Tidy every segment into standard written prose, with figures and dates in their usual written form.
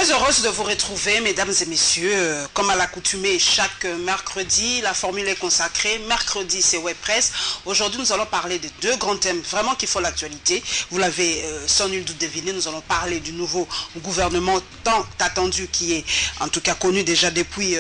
Très heureuse de vous retrouver, mesdames et messieurs. Comme à l'accoutumée, chaque mercredi, la formule est consacrée. Mercredi, c'est Web Presse. Aujourd'hui, nous allons parler de deux grands thèmes vraiment qui font l'actualité. Vous l'avez sans nul doute deviné, nous allons parler du nouveau gouvernement tant attendu qui est en tout cas connu déjà depuis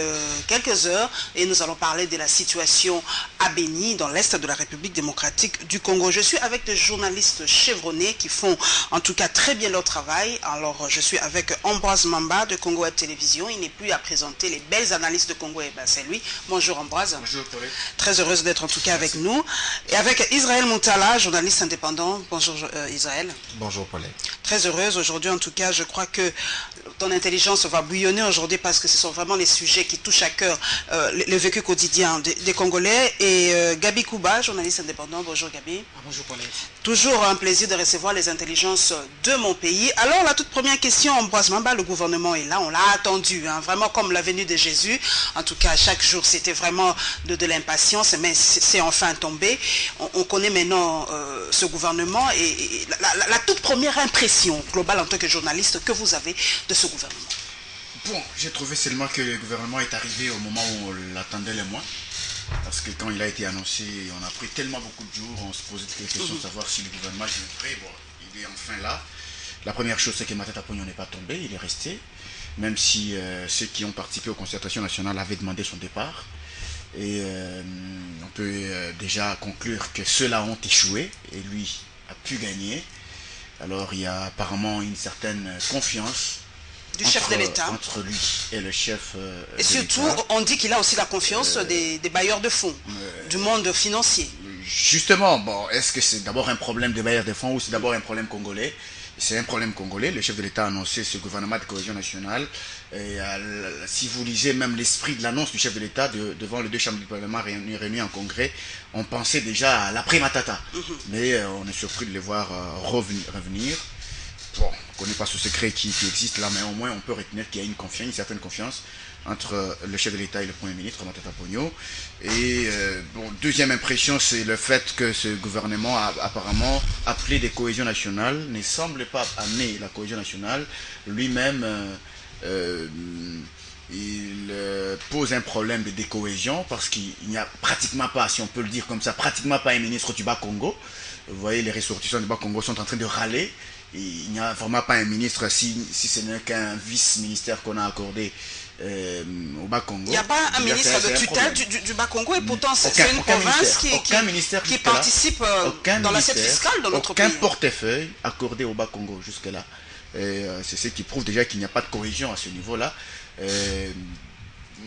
quelques heures. Et nous allons parler de la situation à Béni, dans l'Est de la République démocratique du Congo. Je suis avec des journalistes chevronnés qui font en tout cas très bien leur travail. Alors, je suis avec Ambroise Mamba de Congo Web Télévision. Il n'est plus à présenter les belles analyses de Congo Web. C'est lui. Bonjour Ambroise. Bonjour Paulette. Très heureuse d'être en tout cas avec nous. Et avec Israël Moutala, journaliste indépendant. Bonjour Israël. Bonjour Paulette. Très heureuse aujourd'hui en tout cas. Je crois que ton intelligence va bouillonner aujourd'hui parce que ce sont vraiment les sujets qui touchent à cœur le vécu quotidien des Congolais. Et Gabi Kouba, journaliste indépendant. Bonjour Gabi. Bonjour Paulette. Toujours un plaisir de recevoir les intelligences de mon pays. Alors la toute première question, Ambroise Mamba, le gouvernement est là, on l'a attendu, hein, vraiment comme la venue de Jésus. En tout cas, chaque jour, c'était vraiment de l'impatience, mais c'est enfin tombé. On connaît maintenant ce gouvernement et la toute première impression globale en tant que journaliste que vous avez de ce gouvernement. Bon, j'ai trouvé seulement que le gouvernement est arrivé au moment où on l'attendait le moins. Parce que quand il a été annoncé, on a pris tellement beaucoup de jours, on se posait des questions de savoir si le gouvernement est prêt. Bon, il est enfin là. La première chose, c'est que Matata Ponyo n'est pas tombé, il est resté. Même si ceux qui ont participé aux concertations nationales avaient demandé son départ. Et on peut déjà conclure que ceux-là ont échoué et lui a pu gagner. Alors il y a apparemment une certaine confiance Du chef de l'État. Entre lui et le chef et surtout, on dit qu'il a aussi la confiance des bailleurs de fonds, du monde financier. Justement, bon, est-ce que c'est d'abord un problème de bailleurs de fonds ou c'est d'abord un problème congolais? C'est un problème congolais. Le chef de l'État a annoncé ce gouvernement de cohésion nationale. Et, si vous lisez même l'esprit de l'annonce du chef de l'État devant les deux chambres du Parlement réunies en congrès, on pensait déjà à l'après-Matata. Mais on est surpris de les voir revenir. Bon, on ne connaît pas ce secret qui existe là, mais au moins on peut retenir qu'il y a une certaine confiance entre le chef de l'État et le Premier ministre, Matata Ponyo. Et bon, deuxième impression, c'est le fait que ce gouvernement a apparemment appelé des cohésions nationales, ne semble pas amener la cohésion nationale. Lui-même, il pose un problème de décohésion parce qu'il n'y a pratiquement pas, si on peut le dire comme ça, pratiquement pas un ministre du Bas-Congo. Vous voyez, les ressortissants du Bas-Congo sont en train de râler. Il n'y a vraiment pas un ministre, si ce n'est qu'un vice-ministère qu'on a accordé au Bas-Congo. Il n'y a pas un ministre de tutelle du Bas-Congo et pourtant c'est une province qui participe dans l'assiette fiscale de notre pays. Aucun portefeuille accordé au Bas-Congo jusque-là. C'est ce qui prouve déjà qu'il n'y a pas de cohésion à ce niveau-là.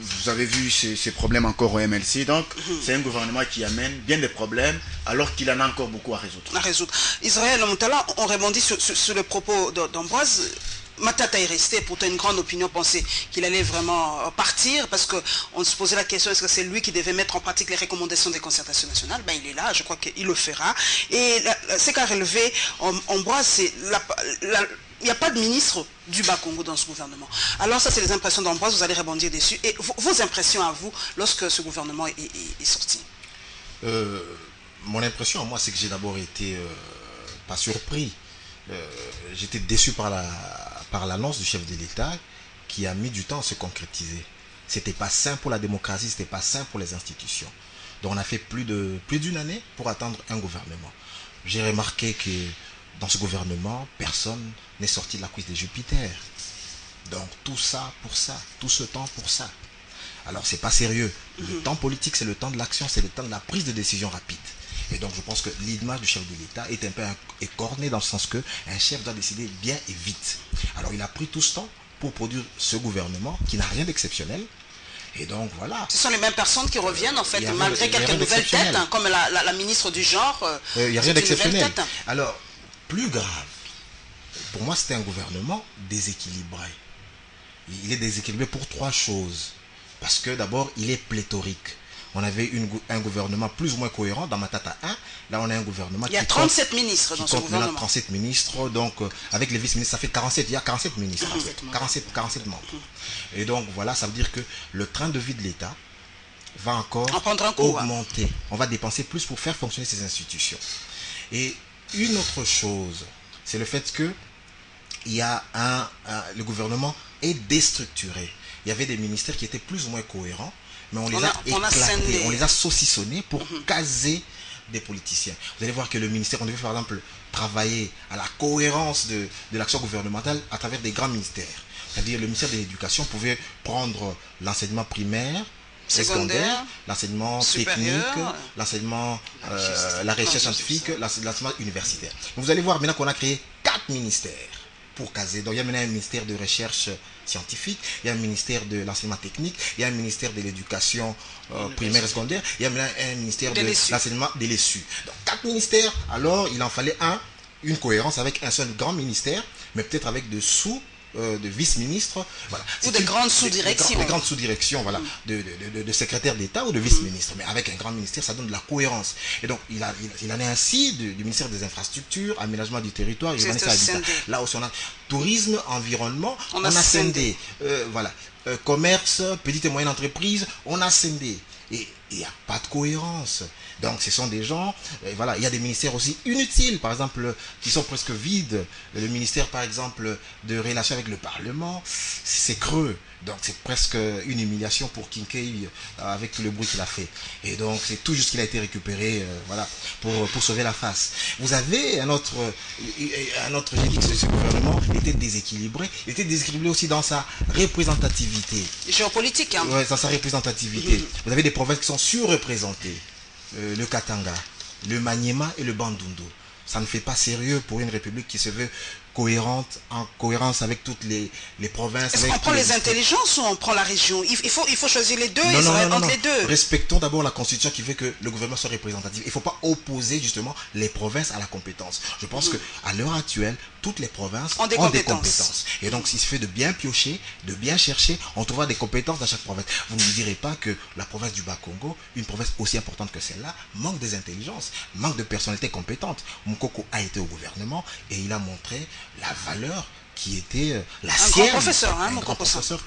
Vous avez vu ces problèmes encore au MLC, donc c'est un gouvernement qui amène bien des problèmes alors qu'il en a encore beaucoup à résoudre. Israël Moutala, on rebondit sur le propos d'Ambroise. Matata est resté, pourtant une grande opinion pensait qu'il allait vraiment partir parce qu'on se posait la question, est-ce que c'est lui qui devait mettre en pratique les recommandations des concertations nationales? Ben, il est là, je crois qu'il le fera. Et ce qu'a relevé Ambroise, c'est il n'y a pas de ministre du Bas-Congo dans ce gouvernement. Alors ça, c'est les impressions d'Ambroise, vous allez rebondir dessus. Et vos impressions à vous lorsque ce gouvernement est sorti? Mon impression à moi, c'est que j'ai d'abord été pas surpris. J'étais déçu par l'annonce du chef de l'État qui a mis du temps à se concrétiser. C'était pas sain pour la démocratie, c'était pas sain pour les institutions. Donc on a fait plus d'une année pour attendre un gouvernement. J'ai remarqué que dans ce gouvernement, personne n'est sorti de la cuisse de Jupiter. Donc tout ça pour ça, tout ce temps pour ça. Alors c'est pas sérieux. Le temps politique, c'est le temps de l'action, c'est le temps de la prise de décision rapide. Et donc je pense que l'image du chef de l'État est un peu écornée dans le sens que un chef doit décider bien et vite. Alors il a pris tout ce temps pour produire ce gouvernement qui n'a rien d'exceptionnel. Et donc voilà. Ce sont les mêmes personnes qui reviennent en fait, malgré quelques nouvelles têtes, hein, comme la ministre du genre. Il n'y a rien d'exceptionnel. Alors, plus grave, pour moi c'est un gouvernement déséquilibré. Il est déséquilibré pour trois choses. Parce que d'abord, il est pléthorique. On avait un gouvernement plus ou moins cohérent dans Matata 1. Là, on a un gouvernement il y a 37 ministres dans ce gouvernement. 37 ministres, donc avec les vice-ministres, ça fait 47. Il y a 47 ministres en fait. 47 membres. Et donc voilà, ça veut dire que le train de vie de l'État va encore augmenter. On va dépenser plus pour faire fonctionner ces institutions. Et une autre chose, c'est le fait que il y a le gouvernement et déstructuré. Il y avait des ministères qui étaient plus ou moins cohérents, mais on les a éclatés, on les a saucissonnés pour caser des politiciens. Vous allez voir que le ministère, on devait par exemple travailler à la cohérence de l'action gouvernementale à travers des grands ministères. C'est-à-dire le ministère de l'Éducation pouvait prendre l'enseignement primaire, secondaire, l'enseignement technique, l'enseignement, la recherche scientifique, l'enseignement universitaire. Donc vous allez voir maintenant qu'on a créé 4 ministères pour caser. Donc il y a maintenant un ministère de recherche scientifique, il y a un ministère de l'enseignement technique, il y a un ministère de l'éducation primaire et secondaire, il y a maintenant un ministère de l'enseignement de l'ESU. Donc 4 ministères, alors il en fallait une cohérence avec un seul grand ministère, mais peut-être avec de de vice-ministres, voilà. Ou de grandes sous-directions. Des grandes sous-directions, voilà, de secrétaires d'État ou de vice-ministres. Mais avec un grand ministère, ça donne de la cohérence. Et donc, il en est ainsi du ministère des Infrastructures, Aménagement du Territoire, Urbanisme et Habitat. Là aussi, on a tourisme, environnement, on a scindé. Voilà. Commerce, petite et moyenne entreprise, on a scindé. Et il n'y a pas de cohérence. Donc ce sont des gens, voilà, il y a des ministères aussi inutiles, par exemple, qui sont presque vides. Le ministère, par exemple, de relations avec le Parlement, c'est creux. Donc c'est presque une humiliation pour Kinkei avec tout le bruit qu'il a fait. Et donc c'est tout juste qu'il a été récupéré, voilà, pour sauver la face. Vous avez un autre, j'ai dit que ce gouvernement était déséquilibré. Il était déséquilibré aussi dans sa représentativité. Géopolitique, hein. Ouais, dans sa représentativité. Vous avez des provinces qui sont surreprésentées. Le Katanga, le Maniema et le Bandundu. Ça ne fait pas sérieux pour une république qui se veut cohérente, en cohérence avec toutes les provinces. Est-ce qu'on prend les intelligences ou on prend la région? Il faut choisir les deux, non. les deux. Respectons d'abord la constitution qui fait que le gouvernement soit représentatif. Il ne faut pas opposer justement les provinces à la compétence. Je pense qu'à l'heure actuelle, toutes les provinces ont des compétences. Et donc, il se fait de bien piocher, de bien chercher, on trouvera des compétences dans chaque province. Vous ne me direz pas que la province du Bas-Congo, une province aussi importante que celle-là, manque des intelligences, manque de personnalités compétentes. Moukoko a été au gouvernement et il a montré la valeur qui était la sienne. Un grand professeur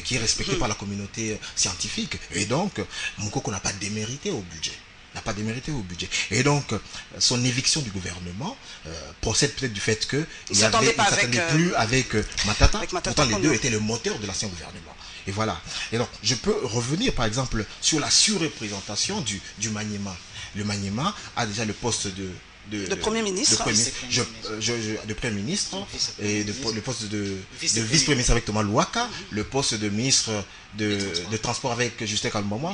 qui est respecté par la communauté scientifique. Et donc, Moukoko n'a pas démérité au budget. Et donc, son éviction du gouvernement procède peut-être du fait qu'il ne s'attendait plus avec Matata. Pourtant, les deux étaient le moteur de l'ancien gouvernement. Et voilà. Et donc, je peux revenir, par exemple, sur la surreprésentation du Maniema. Le Maniema a déjà le poste de Premier ministre, de Premier ministre et le poste de vice-premier ministre avec Thomas Louaka, le poste de ministre de transport avec Justin Kalumba,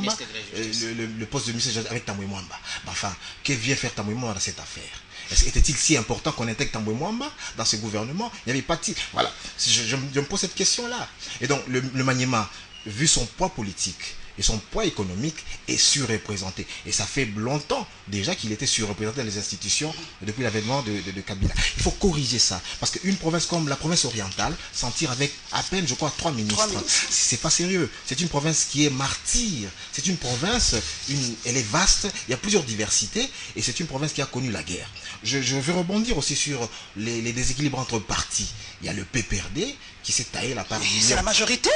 le poste de ministre avec Tambwe Mwamba. Enfin, que vient faire Tambwe Mwamba dans cette affaire? Était-il si important qu'on intègre Tambwe Mwamba dans ce gouvernement? Il n'y avait pas de... Voilà, je me pose cette question-là. Et donc, le Maniema, vu son poids politique et son poids économique, est surreprésenté. Et ça fait longtemps déjà qu'il était surreprésenté dans les institutions depuis l'avènement de Kabila. Il faut corriger ça. Parce qu'une province comme la province orientale s'en tire avec à peine, je crois, 3 ministres. C'est pas sérieux. C'est une province qui est martyre. C'est une province, elle est vaste, il y a plusieurs diversités, et c'est une province qui a connu la guerre. Je veux rebondir aussi sur les déséquilibres entre partis. Il y a le PPRD qui s'est taillé la part du... C'est la majorité,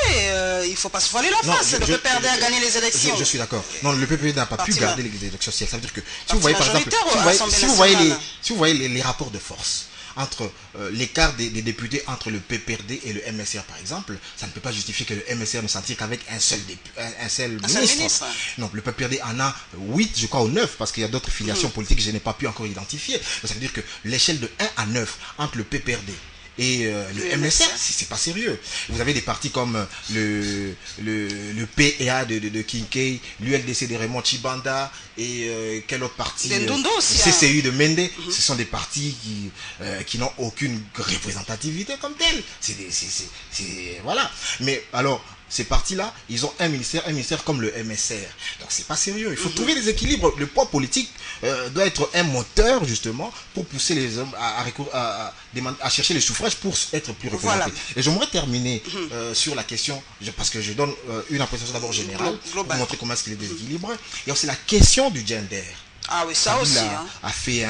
il ne faut pas se voiler la face. Le PPRD a gagné les élections. Je suis d'accord. Non, le PPRD n'a pas pu garder les élections. Ça veut dire que si vous voyez par exemple, si vous voyez les rapports de force entre l'écart des députés entre le PPRD et le MSR par exemple, ça ne peut pas justifier que le MSR ne s'en tire qu'avec un seul ministre. Non, le PPRD en a 8, je crois, ou 9, parce qu'il y a d'autres filiations politiques que je n'ai pas pu encore identifier. Donc, ça veut dire que l'échelle de 1 à 9 entre le PPRD et le MSR, c'est pas sérieux. Vous avez des partis comme le PEA de Kinkei, l'ULDC de Raymond Chibanda et quel autre parti, le CCU de Mende. Ce sont des partis qui n'ont aucune représentativité comme telle. Voilà. Mais alors, ces partis-là, ils ont un ministère comme le MSR. Donc c'est pas sérieux. Il faut trouver des équilibres. Le poids politique doit être un moteur justement pour pousser les hommes à chercher les suffrages pour être plus représentés. Voilà. Et j'aimerais terminer sur la question, parce que je donne une appréciation d'abord générale pour montrer comment est-ce qu'il est déséquilibré. Il y a aussi la question du gender. Ah oui, ça aussi. A fait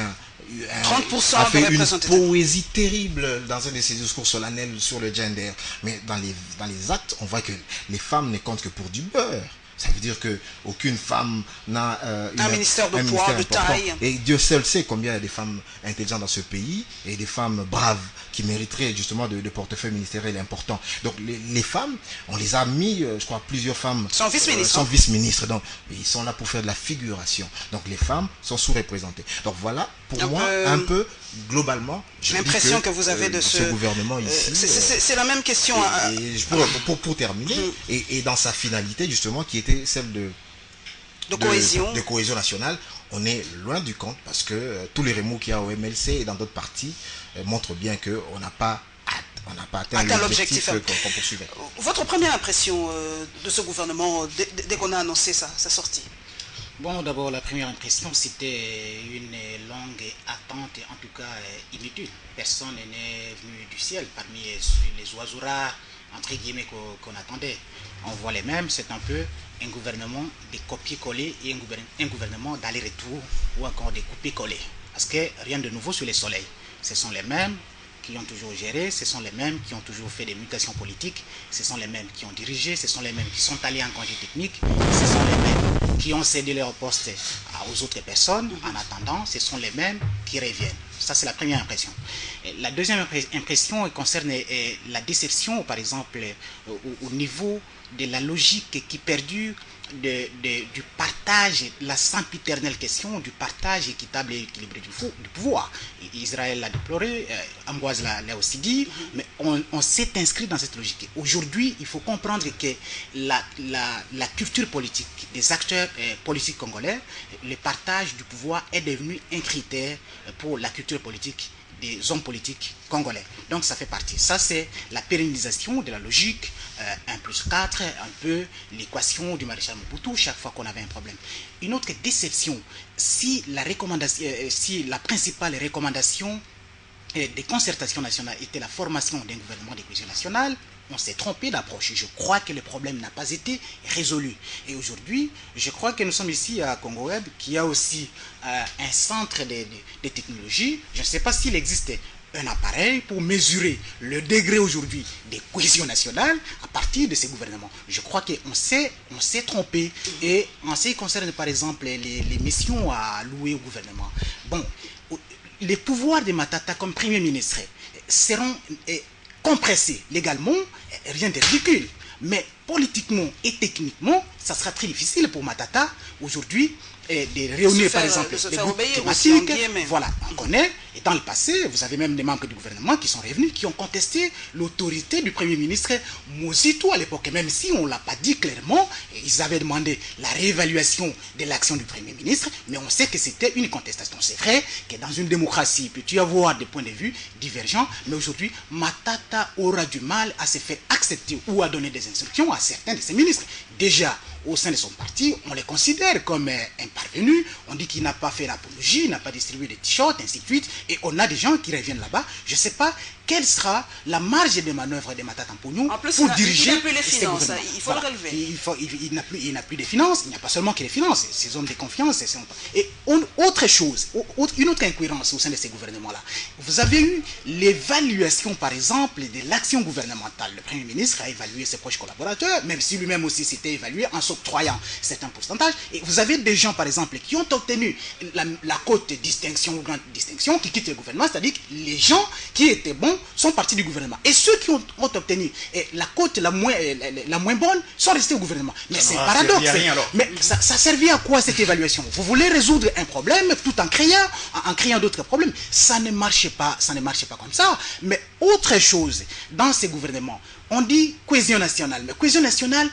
30% a fait une poésie terrible dans un de ses discours solennels sur le gender. Mais dans les actes, on voit que les femmes ne comptent que pour du beurre. Ça veut dire qu'aucune femme n'a un ministère de poids, de taille. Et Dieu seul sait combien il y a des femmes intelligentes dans ce pays et des femmes braves qui mériteraient justement de portefeuilles ministériels importants. Donc les femmes, on les a mis, je crois, plusieurs femmes sont vice-ministres. Sont vice-ministres. Donc ils sont là pour faire de la figuration. Donc les femmes sont sous-représentées. Donc voilà, pour moi, un peu globalement, l'impression que vous avez de ce gouvernement ici. C'est la même question. Pour terminer, et dans sa finalité justement, qui était celle de cohésion nationale, on est loin du compte parce que tous les remous qu'il y a au MLC et dans d'autres partis montrent bien qu'on n'a pas atteint l'objectif qu'on poursuivait. Votre première impression de ce gouvernement dès qu'on a annoncé sa sortie? Bon, d'abord, la première impression, c'était une longue attente, en tout cas inutile. Personne n'est venu du ciel parmi les oiseaux rares, entre guillemets, qu'on attendait. On voit les mêmes, c'est un peu un gouvernement de copier-coller et un gouvernement d'aller-retour ou encore de couper-coller. Parce que rien de nouveau sur le soleil. Ce sont les mêmes qui ont toujours géré, ce sont les mêmes qui ont toujours fait des mutations politiques, ce sont les mêmes qui ont dirigé, ce sont les mêmes qui sont allés en congé technique, ce sont les mêmes qui ont cédé leur poste aux autres personnes. En attendant, ce sont les mêmes qui reviennent. Ça, c'est la première impression. La deuxième impression concerne la déception, par exemple, au niveau de la logique qui perdure du partage, la sempiternelle question du partage équitable et équilibré du pouvoir. Israël l'a déploré, Ambroise l'a aussi dit, mais on s'est inscrit dans cette logique. Aujourd'hui, il faut comprendre que la culture politique des acteurs politiques congolais, le partage du pouvoir est devenu un critère pour la culture politique des hommes politiques congolais. Donc ça fait partie. Ça, c'est la pérennisation de la logique 1+4, un peu l'équation du maréchal Mobutu chaque fois qu'on avait un problème. Une autre déception, si la principale recommandation des concertations nationales était la formation d'un gouvernement de cohésion nationale, on s'est trompé d'approche. Je crois que le problème n'a pas été résolu. Et aujourd'hui, je crois que nous sommes ici à Congo Web, qui a aussi un centre de technologie. Je ne sais pas s'il existe un appareil pour mesurer le degré aujourd'hui de cohésion nationale à partir de ces gouvernements. Je crois qu'on s'est trompé. Et en ce qui concerne par exemple les missions à louer au gouvernement, bon, les pouvoirs de Matata comme Premier ministre seront compressés légalement, rien de ridicule. Mais politiquement et techniquement, ça sera très difficile pour Matata aujourd'hui de réunir par exemple des groupes thématiques. Voilà, on connaît. Et dans le passé, vous avez même des membres du gouvernement qui sont revenus, qui ont contesté l'autorité du Premier ministre Mosito à l'époque. Même si on ne l'a pas dit clairement, ils avaient demandé la réévaluation de l'action du Premier ministre, mais on sait que c'était une contestation. C'est vrai que dans une démocratie, il peut y avoir des points de vue divergents, mais aujourd'hui, Matata aura du mal à se faire accepter ou à donner des instructions à certains de ses ministres. Déjà, au sein de son parti, on les considère comme un parvenu, on dit qu'il n'a pas fait l'apologie, il n'a pas distribué des t-shirts, ainsi de suite, et on a des gens qui reviennent là-bas. Je ne sais pas quelle sera la marge de manœuvre de Matata Mpognou pour diriger. Il n'a plus les finances, il faut le relever. Il n'a plus de finances, il n'y a pas seulement que les finances, ces hommes de confiance. Et autre chose, une autre incohérence au sein de ces gouvernements-là. Vous avez eu l'évaluation, par exemple, de l'action gouvernementale. Le Premier ministre a évalué ses proches collaborateurs, même si lui-même aussi s'était évalué en s'octroyant certains pourcentages. Et vous avez des gens, par exemple, qui ont obtenu la cote distinction ou grande distinction, qui quittent le gouvernement, c'est-à-dire que les gens qui étaient bons sont partis du gouvernement. Et ceux qui ont obtenu la cote la moins bonne sont restés au gouvernement. Mais c'est un paradoxe. Mais ça servit à quoi cette évaluation? Vous voulez résoudre un problème tout en créant d'autres problèmes. Ça ne marche pas comme ça. Mais autre chose, dans ces gouvernements, on dit cohésion nationale. Mais cohésion nationale,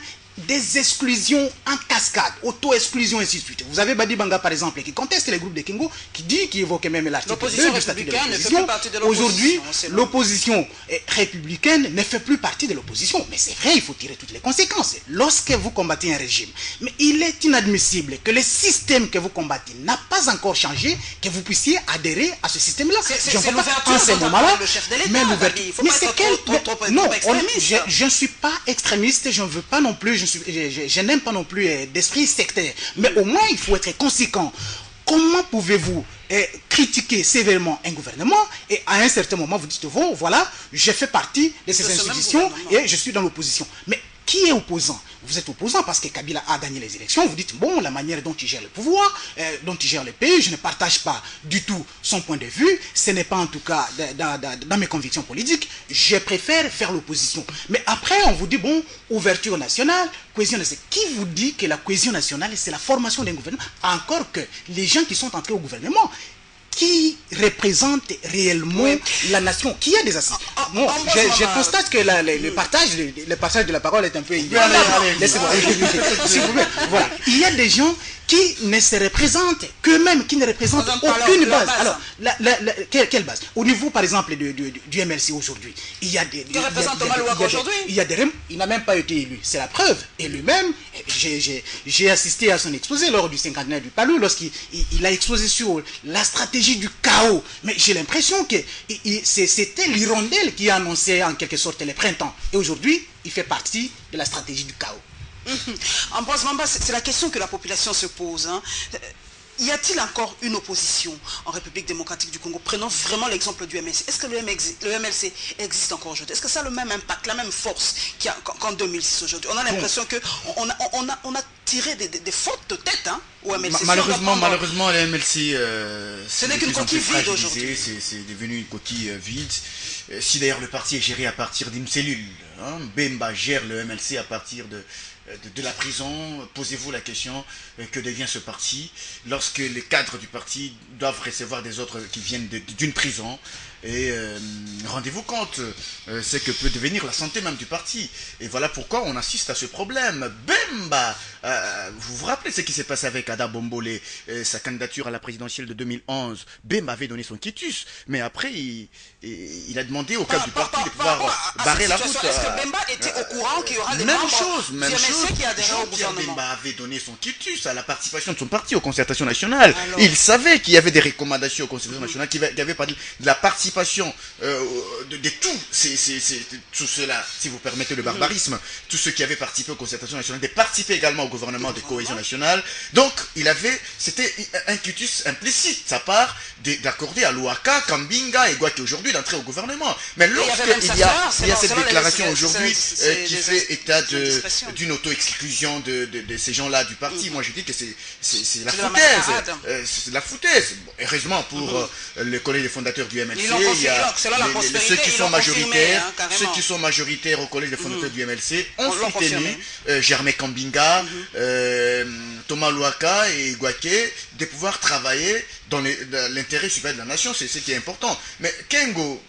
des exclusions en cascade, auto-exclusion, ainsi de suite. Vous avez Badi Banga, par exemple, qui conteste les groupes de Kingo, qui évoquait même l'article 2 du statut de l'opposition. Aujourd'hui, l'opposition républicaine ne fait plus partie de l'opposition. Mais c'est vrai, il faut tirer toutes les conséquences. Lorsque vous combattez un régime, mais il est inadmissible que le système que vous combattez n'a pas encore changé, que vous puissiez adhérer à ce système-là. C'est l'ouverture en ce moment-là. Mais je ne suis pas extrémiste, je ne veux pas non plus, je n'aime pas non plus d'esprit sectaire, mais au moins il faut être conséquent. Comment pouvez-vous critiquer sévèrement un gouvernement et à un certain moment vous dites, voilà, je fais partie de ces institutions et je suis dans l'opposition. Mais qui est opposant? Vous êtes opposant parce que Kabila a gagné les élections. Vous dites, bon, la manière dont il gère le pouvoir, dont il gère le pays, je ne partage pas du tout son point de vue. Ce n'est pas en tout cas dans mes convictions politiques. Je préfère faire l'opposition. Mais après, on vous dit, bon, ouverture nationale, cohésion nationale. Qui vous dit que la cohésion nationale, c'est la formation d'un gouvernement? Encore que les gens qui sont entrés au gouvernement, qui représente réellement la nation, qui a des assises. Bon, je constate que le partage de la parole est un peu idéal. Laissez-moi. S'il vous plaît. Voilà. Il y a des gens qui ne se représentent qu'eux-mêmes, qui ne représentent aucune base. Alors, quelle base? Au niveau, par exemple, du MLC aujourd'hui, il y a des... Qui représente Thomas Louaka aujourd'hui? Il n'a même pas été élu. C'est la preuve. Et lui-même, j'ai assisté à son exposé lors du 50e du Palou, lorsqu'il a exposé sur la stratégie du chaos. Mais j'ai l'impression que c'était l'hirondelle qui a annoncé en quelque sorte le printemps. Et aujourd'hui, il fait partie de la stratégie du chaos. Ambroise Mamba, c'est la question que la population se pose. Hein. Y a-t-il encore une opposition en République démocratique du Congo? Prenons vraiment l'exemple du MLC. Est-ce que le MLC existe encore aujourd'hui? Est-ce que ça a le même impact, la même force qu'en 2006 aujourd'hui? On a l'impression qu'on a tiré des fautes de tête hein, au MLC. Malheureusement, le MLC... ce n'est qu'une coquille vide aujourd'hui. C'est devenu une coquille vide. Si d'ailleurs le parti est géré à partir d'une cellule, hein, Bemba gère le MLC à partir de la prison, posez-vous la question, que devient ce parti lorsque les cadres du parti doivent recevoir des autres qui viennent d'une prison et rendez-vous compte ce que peut devenir la santé même du parti. Et voilà pourquoi on assiste à ce problème. Bemba, vous vous rappelez ce qui s'est passé avec Ada Bombole, sa candidature à la présidentielle de 2011. Bemba avait donné son quitus, mais après il a demandé au cadre du parti de pouvoir barrer la route. Est-ce que Bemba était au courant qu'il y aura des membres du MLC qui adhèrent au gouvernement? Bemba avait donné son quitus à la participation de son parti aux concertations nationales. Alors, il savait qu'il y avait des recommandations aux concertations nationales qui avaient parlé de la participation de tout cela, si vous permettez le barbarisme, tous ceux qui avaient participé aux concertations nationales, de participer également au gouvernement de cohésion nationale. Donc, c'était un quitus implicite de sa part d'accorder à Louaka, Kambinga et Gouaké aujourd'hui d'entrer au gouvernement. Mais lorsqu'il y a cette déclaration aujourd'hui qui fait état d'une auto-exclusion de ces gens-là du parti, moi je dis que c'est la foutaise. C'est la foutaise. Bon, heureusement pour le collège des fondateurs du MLC, il y a ceux qui sont majoritaires, au collège des fondateurs du MLC ont soutenu Germain Kambinga, Thomas Louaka et Gouaké de pouvoir travailler dans l'intérêt supérieur de la nation, c'est ce qui est important. Mais Kengo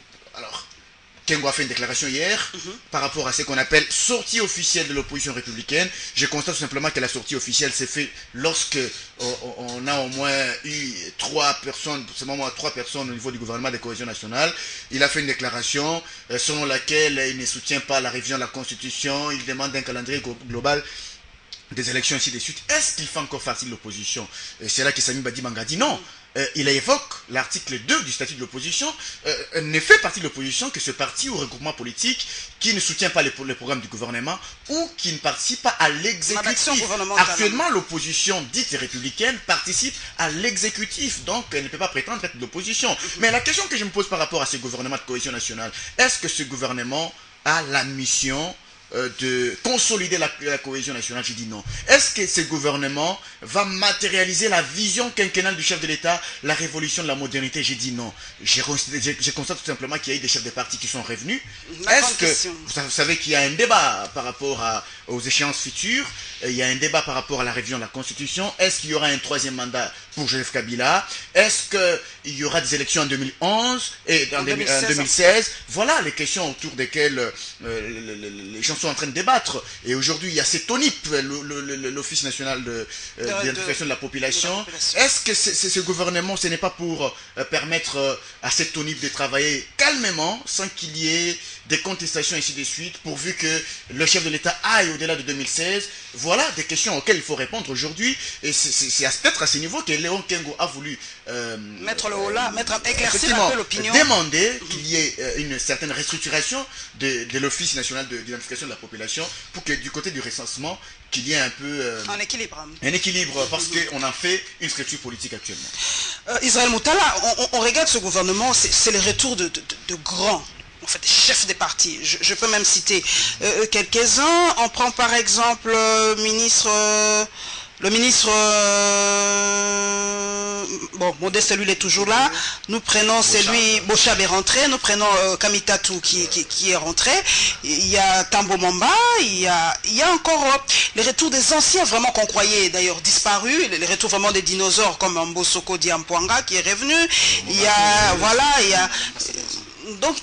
a fait une déclaration hier par rapport à ce qu'on appelle sortie officielle de l'opposition républicaine. Je constate tout simplement que la sortie officielle s'est faite lorsque on a au moins eu 3 personnes au niveau du gouvernement de cohésion nationale. Il a fait une déclaration selon laquelle il ne soutient pas la révision de la Constitution, il demande un calendrier global des élections, ainsi de suite. Est-ce qu'il fait encore partie de l'opposition? C'est là que Sami Badi Manga dit non. Il évoque l'article 2 du statut de l'opposition, ne fait partie de l'opposition que ce parti ou regroupement politique qui ne soutient pas les programmes du gouvernement ou qui ne participe pas à l'exécutif. Actuellement, l'opposition dite républicaine participe à l'exécutif, donc elle ne peut pas prétendre être de l'opposition. Mais la question que je me pose par rapport à ce gouvernement de cohésion nationale, est-ce que ce gouvernement a la mission de consolider la cohésion nationale? Je dis non. Est-ce que ce gouvernement va matérialiser la vision quinquennale du chef de l'État, la révolution de la modernité? J'ai dit non. Je constate tout simplement qu'il y a eu des chefs de parti qui sont revenus. Est-ce que vous savez qu'il y a un débat par rapport aux échéances futures? Il y a un débat par rapport à la révision de la Constitution. Est-ce qu'il y aura un 3e mandat pour Joseph Kabila? Est-ce qu'il y aura des élections en 2011 et en 2016? Voilà les questions autour desquelles les gens sont en train de débattre. Et aujourd'hui, il y a cette ONIP, l'Office national d'identification de la population. Est-ce que ce gouvernement, ce n'est pas pour permettre à cette ONIP de travailler calmement, sans qu'il y ait des contestations, ainsi de suite, pourvu que le chef de l'État aille au-delà de 2016? Voilà des questions auxquelles il faut répondre aujourd'hui. Et c'est peut-être à ce niveau que Léon Kengo a voulu éclaircir un peu l'opinion. Demander qu'il y ait une certaine restructuration de l'Office national d'identification de la population pour que du côté du recensement, qu'il y ait un peu un équilibre. Un équilibre, parce qu'on en fait une structure politique actuellement. Israël Moutala, on regarde ce gouvernement, c'est le retour de grands en fait, chefs des partis. Je peux même citer quelques-uns. On prend par exemple le ministre, bon, Modeste, lui, il est toujours là. Nous prenons celui, Bochab est rentré. Nous prenons Kamitatou qui est rentré. Il y a Tambo Mamba. Il y a encore les retours des anciens, vraiment qu'on croyait d'ailleurs disparus. Les retours vraiment des dinosaures comme Mbosoko Diampoanga qui est revenu. Il y a, voilà, il y a... Donc,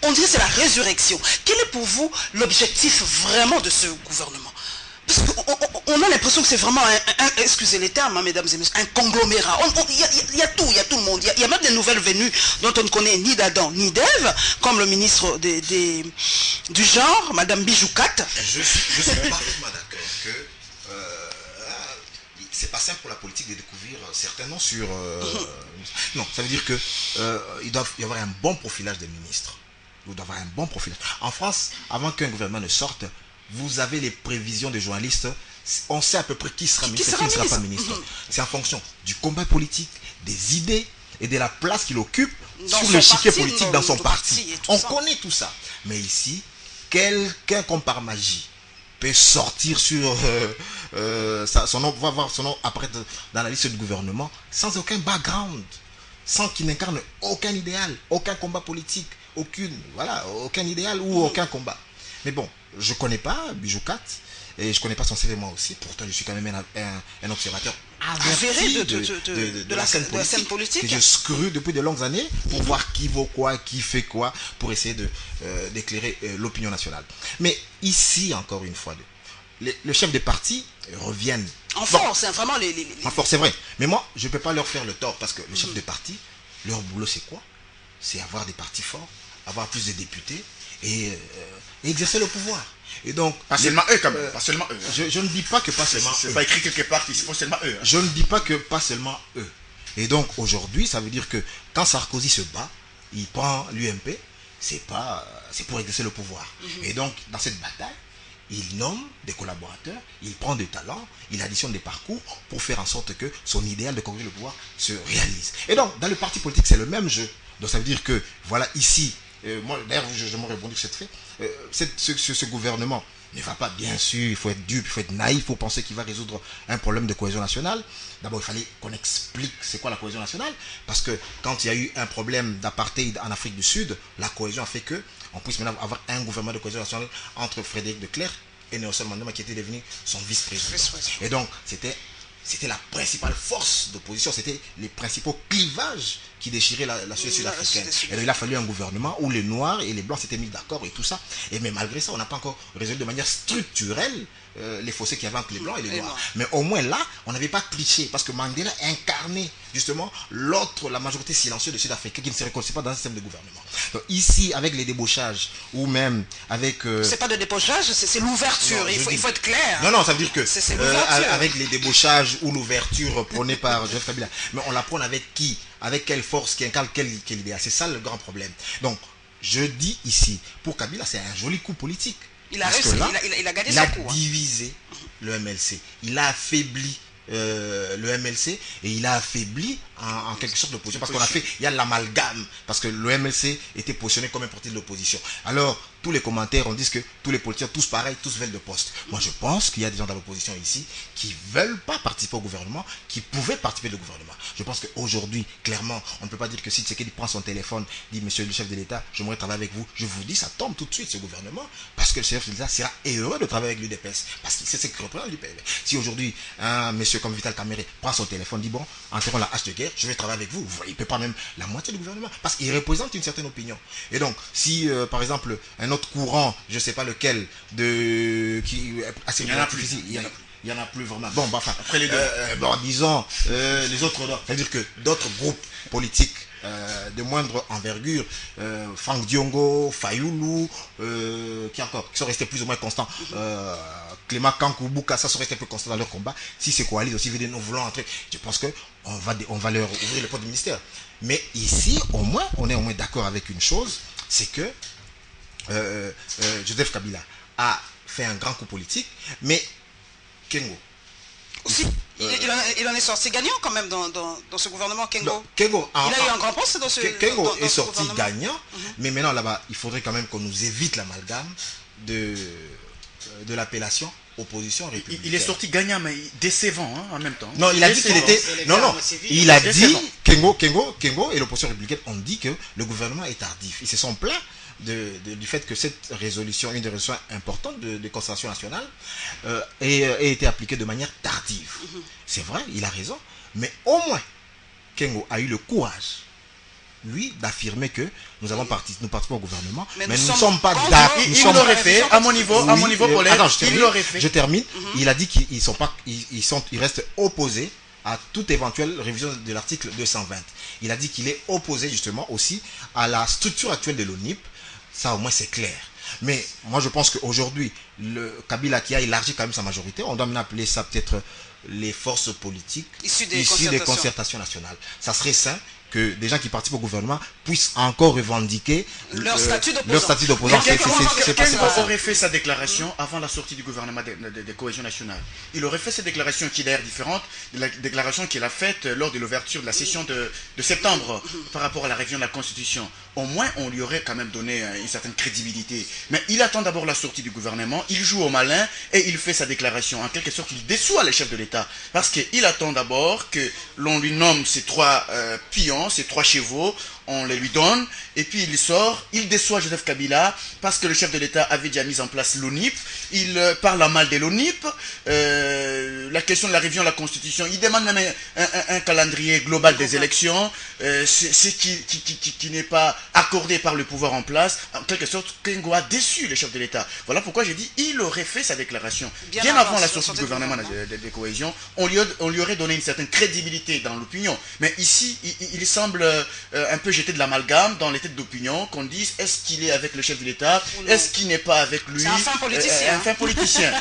on dirait que c'est la résurrection. Quel est pour vous l'objectif vraiment de ce gouvernement? Parce qu'on a l'impression que c'est vraiment excusez les termes, hein, mesdames et messieurs, un conglomérat. Il y a tout le monde. Il y a même des nouvelles venues dont on ne connaît ni d'Adam ni d'Ève, comme le ministre du genre, Madame Bijoukat. Je suis parfaitement d'accord que c'est pas simple pour la politique de découvrir certains noms sur... Non, ça veut dire que il doit y avoir un bon profilage des ministres. Il doit y avoir un bon profilage. En France, avant qu'un gouvernement ne sorte, vous avez les prévisions des journalistes. On sait à peu près qui sera ministre et qui ne sera pas ministre. C'est en fonction du combat politique, des idées et de la place qu'il occupe sur l'échiquier politique dans son parti. On connaît tout ça. Mais ici, quelqu'un comme par magie peut sortir sur son nom, va voir son nom apparaître dans la liste du gouvernement sans aucun background, sans qu'il n'incarne aucun idéal, aucun combat politique, aucun idéal ou aucun combat. Mais bon, je ne connais pas Bijoukat et je ne connais pas son CV moi aussi, pourtant je suis quand même un observateur avéré de la scène politique que je scrute depuis de longues années pour voir qui vaut quoi, qui fait quoi, pour essayer d'éclairer l'opinion nationale. Mais ici, encore une fois, les chefs des partis reviennent en force, hein, vraiment en force, c'est vrai. Mais moi, je ne peux pas leur faire le tort parce que les chefs des partis, leur boulot c'est quoi? C'est avoir des partis forts, avoir plus de députés et exercer le pouvoir. Et donc, pas seulement eux quand même, pas seulement eux. Je ne dis pas que pas seulement eux. C'est pas écrit quelque part qu'il faut seulement eux. Hein. Je ne dis pas que pas seulement eux. Et donc aujourd'hui, ça veut dire que quand Sarkozy se bat, il prend l'UMP, c'est pour exercer le pouvoir. Et donc dans cette bataille, il nomme des collaborateurs, il prend des talents, il additionne des parcours pour faire en sorte que son idéal de conquérir le pouvoir se réalise. Et donc dans le parti politique, c'est le même jeu. Donc ça veut dire que voilà ici. Moi, d'ailleurs, je me rebondis sur cette fait. Ce gouvernement ne va pas, bien sûr, il faut être dupe, il faut être naïf pour penser qu'il va résoudre un problème de cohésion nationale. D'abord, il fallait qu'on explique c'est quoi la cohésion nationale. Parce que quand il y a eu un problème d'apartheid en Afrique du Sud, la cohésion a fait qu'on puisse maintenant avoir un gouvernement de cohésion nationale entre Frédéric de Klerk et Nelson Mandela qui était devenu son vice-président. Et donc, c'était la principale force d'opposition, c'était les principaux clivages qui déchiraient la société sud-africaine. Et donc, il a fallu un gouvernement où les Noirs et les Blancs s'étaient mis d'accord et tout ça. Et mais malgré ça, on n'a pas encore résolu de manière structurelle les fossés qu'il y avait entre les Blancs et les Noirs. Mais au moins là, on n'avait pas triché parce que Mandela incarnait justement la majorité silencieuse des Sud-Africains qui ne se reconnaissaient pas dans un système de gouvernement. Donc ici, avec les débauchages ou même avec... C'est pas de débauchage, c'est l'ouverture, il faut être clair. Non, ça veut dire que avec les débauchages ou l'ouverture prônée par Joseph Kabila, mais on la prône avec qui? Avec quelle force, qui incarne quelle idée? C'est ça le grand problème. Donc, je dis ici, pour Kabila, c'est un joli coup politique. Il a réussi, il a gagné son coup. Il a divisé le MLC. Il a affaibli le MLC et il a affaibli en quelque sorte l'opposition. Parce il y a l'amalgame. Parce que le MLC était positionné comme un parti de l'opposition. Alors, tous les commentaires, on dit que tous les politiciens, tous pareils, tous veulent de poste. Moi, je pense qu'il y a des gens dans l'opposition ici qui ne veulent pas participer au gouvernement, qui pouvaient participer au gouvernement. Je pense qu'aujourd'hui, clairement, on ne peut pas dire que si Tshisekedi prend son téléphone, dit Monsieur le chef de l'État, j'aimerais travailler avec vous. Je vous dis, ça tombe tout de suite ce gouvernement, parce que le chef de l'État sera heureux de travailler avec l'UDPS, parce que c'est ce qui représente l'UDPS. Si aujourd'hui, un monsieur comme Vital Kamerhe prend son téléphone, dit bon, enterrons la hache de guerre, je vais travailler avec vous. Il ne peut pas même la moitié du gouvernement, parce qu'il représente une certaine opinion. Et donc, si par exemple, un autre courant, je ne sais pas lequel, il y en a plus. Il n'y en a plus vraiment. Bon, bah, enfin, après les deux. Disons, les autres, c'est-à-dire que d'autres groupes politiques de moindre envergure, Franck Diongo, Fayoulou, qui sont restés plus ou moins constants, Clément Kankou, Bouka, ça sont restés plus constants dans leur combat. Si c'est coalisé aussi, nous voulons entrer, je pense qu'on va leur ouvrir les portes du ministère. Mais ici, au moins, on est au moins d'accord avec une chose, c'est que Joseph Kabila a fait un grand coup politique, mais Kengo, Aussi, il en est sorti gagnant quand même dans ce gouvernement, Kengo. Non, Kengo il a eu un grand poste dans ce Kengo dans est ce sorti gouvernement. gagnant, mais maintenant là-bas, il faudrait quand même qu'on nous évite l'amalgame de l'appellation opposition républicaine. Il est sorti gagnant, mais décevant hein, en même temps. Non, il a dit qu'il était... Non, il a dit, Kengo et l'opposition républicaine ont dit que le gouvernement est tardif. Ils se sont plaints du fait que cette résolution, une des résolutions importantes de concertation nationale, ait été appliquée de manière tardive. C'est vrai, il a raison, mais au moins, Kengo a eu le courage, lui, d'affirmer que nous participons au gouvernement, mais nous ne sommes pas d'accord. Il l'aurait fait, à mon niveau, Paulette, il l'aurait fait. Je termine. Il a dit qu'ils restent opposés à toute éventuelle révision de l'article 220. Il a dit qu'il est opposé justement aussi à la structure actuelle de l'ONIP. Ça au moins c'est clair. Mais moi je pense qu'aujourd'hui, le Kabila qui a élargi quand même sa majorité, on doit maintenant appeler ça peut-être les forces politiques issues des concertations nationales. Ça serait sain que des gens qui participent au gouvernement puissent encore revendiquer leur statut d'opposant. Kengo aurait fait sa déclaration avant la sortie du gouvernement de cohésion nationale. Il aurait fait cette déclaration qui est d'ailleurs différente de la déclaration qu'il a faite lors de l'ouverture de la session de septembre par rapport à la révision de la Constitution. Au moins, on lui aurait quand même donné une certaine crédibilité. Mais il attend d'abord la sortie du gouvernement, il joue au malin et il fait sa déclaration. En quelque sorte, il déçoit les chefs de l'État. Parce qu'il attend d'abord que l'on lui nomme ces trois pions, ces trois chevaux, on les lui donne, et puis il sort, il déçoit Joseph Kabila, parce que le chef de l'État avait déjà mis en place l'ONIP, il parle à mal de l'ONIP, la question de la révision de la Constitution, il demande même un calendrier global des élections, ce qui n'est pas accordé par le pouvoir en place. En quelque sorte, Kengo a déçu le chef de l'État. Voilà pourquoi j'ai dit, il aurait fait sa déclaration. Bien avant la sortie du gouvernement de cohésion, on lui aurait donné une certaine crédibilité dans l'opinion. Mais ici, il semble un peu jeter de l'amalgame dans les têtes d'opinion, qu'on dise est-ce qu'il est avec le chef de l'État, est-ce qu'il n'est pas avec lui. C'est un fin politicien. Un fin politicien.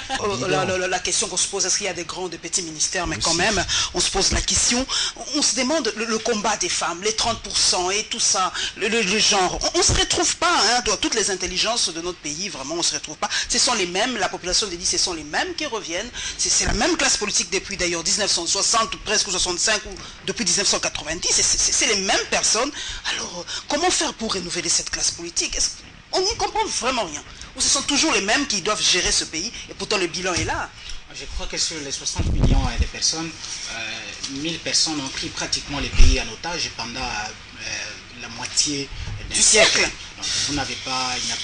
La question qu'on se pose, est-ce qu'il y a des grands, de petits ministères, mais quand même, on se pose la question, on se demande le combat des femmes, les 30% et tout ça, le genre, on ne se retrouve pas, hein, dans toutes les intelligences de notre pays, vraiment, on ne se retrouve pas. Ce sont les mêmes, la population dit, ce sont les mêmes qui reviennent, c'est la même classe politique depuis d'ailleurs 1960, presque 65, ou depuis 1990, c'est les mêmes personnes. Alors, comment faire pour renouveler cette classe politique? On n'y comprend vraiment rien. Ou ce sont toujours les mêmes qui doivent gérer ce pays, et pourtant le bilan est là. Je crois que sur les 60 millions de personnes, 1000 personnes ont pris pratiquement les pays en otage pendant la moitié du siècle. Donc, il n'y a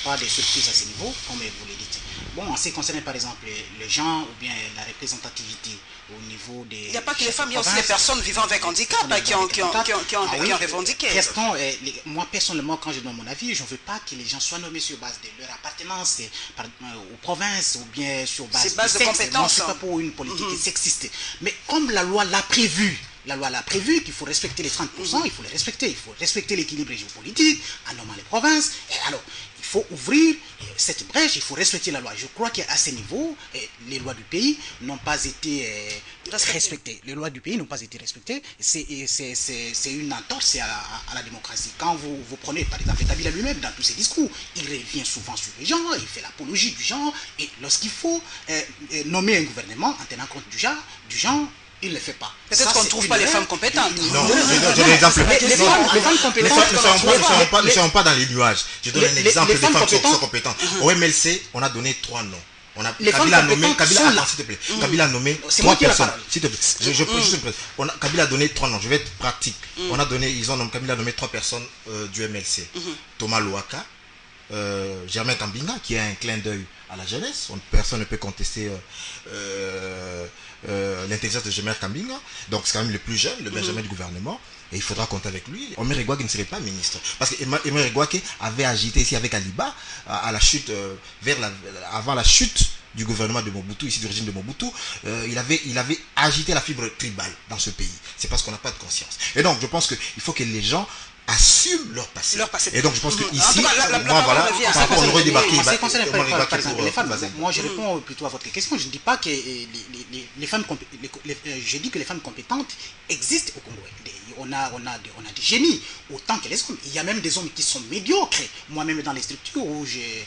pas de surprise à ce niveau, comme vous le dites. Bon, en ce qui concerne par exemple les gens ou bien la représentativité au niveau des... Il n'y a pas que les femmes, il y a aussi les personnes vivant avec handicap qui ont revendiqué. Moi personnellement, quand je donne mon avis, je ne veux pas que les gens soient nommés sur base de leur appartenance aux provinces ou bien sur base de sexe. compétences. Ce n'est pas pour une politique sexiste. Mais comme la loi l'a prévu, qu'il faut respecter les 30%, il faut les respecter. Il faut respecter l'équilibre géopolitique en nommant les provinces. Et alors, il faut ouvrir cette brèche, il faut respecter la loi. Je crois qu'à ce niveau, les lois du pays n'ont pas été respectées. Les lois du pays n'ont pas été respectées. C'est une entorse à la démocratie. Quand vous prenez, par exemple, Kabila lui-même, dans tous ses discours, il revient souvent sur les gens, il fait l'apologie du genre, et lorsqu'il faut nommer un gouvernement en tenant compte du genre, il ne le fait pas. Peut-être qu'on ne trouve pas les femmes compétentes. Non, je donne un exemple. Les femmes compétentes. Ne sommes pas dans les nuages. Je donne un exemple des femmes qui sont compétentes. Au MLC, on a donné 3 noms. Kabila a nommé 3 personnes. S'il te plaît. Je peux juste Kabila a donné 3 noms. Je vais être pratique. Kabila a nommé 3 personnes du MLC. Thomas Louaka, Germain Kambinga, qui a un clin d'œil à la jeunesse. Personne ne peut contester l'intelligence de Germain Kambinga. Donc c'est quand même le plus jeune, le Benjamin du gouvernement. Et il faudra compter avec lui. Omer Egwake ne serait pas ministre. Parce que Omer Egwake avait agité ici avec Aliba à la chute, avant la chute du gouvernement de Mobutu, ici du régime de Mobutu. Il avait agité la fibre tribale dans ce pays. C'est parce qu'on n'a pas de conscience. Et donc je pense qu'il faut que les gens assument leur passé. Et donc je pense que ici, moi voilà, par rapport au redébarqué, moi je réponds plutôt à votre question. Je ne dis pas que les femmes, je dis que les femmes compétentes existent au Congo. On a des génies autant que les hommes. Il y a même des hommes qui sont médiocres. Moi-même dans les structures où j'ai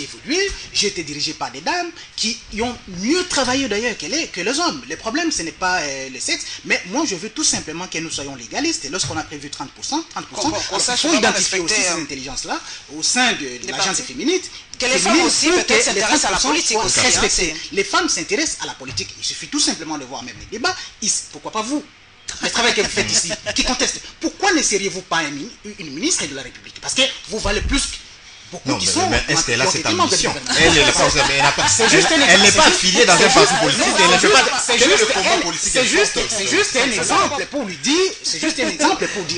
évolué, j'ai été dirigé par des dames qui ont mieux travaillé d'ailleurs que les hommes. Le problème ce n'est pas le sexe, mais moi je veux tout simplement que nous soyons légalistes. Et lorsqu'on a prévu 30%, il faut identifier aussi ces intelligences-là au sein de l'agence féminine. Que les femmes aussi peut-être s'intéressent à la politique aussi. Les femmes s'intéressent à la politique. Il suffit tout simplement de voir même les débats. Pourquoi pas vous? Le travail que vous faites ici, qui conteste. Pourquoi ne seriez-vous pas une ministre de la République? Parce que vous valez plus que beaucoup qui sont... Mais est-ce qu'elle a cette ambition? Elle n'est pas affiliée dans un parti politique. C'est juste un exemple pour lui dire,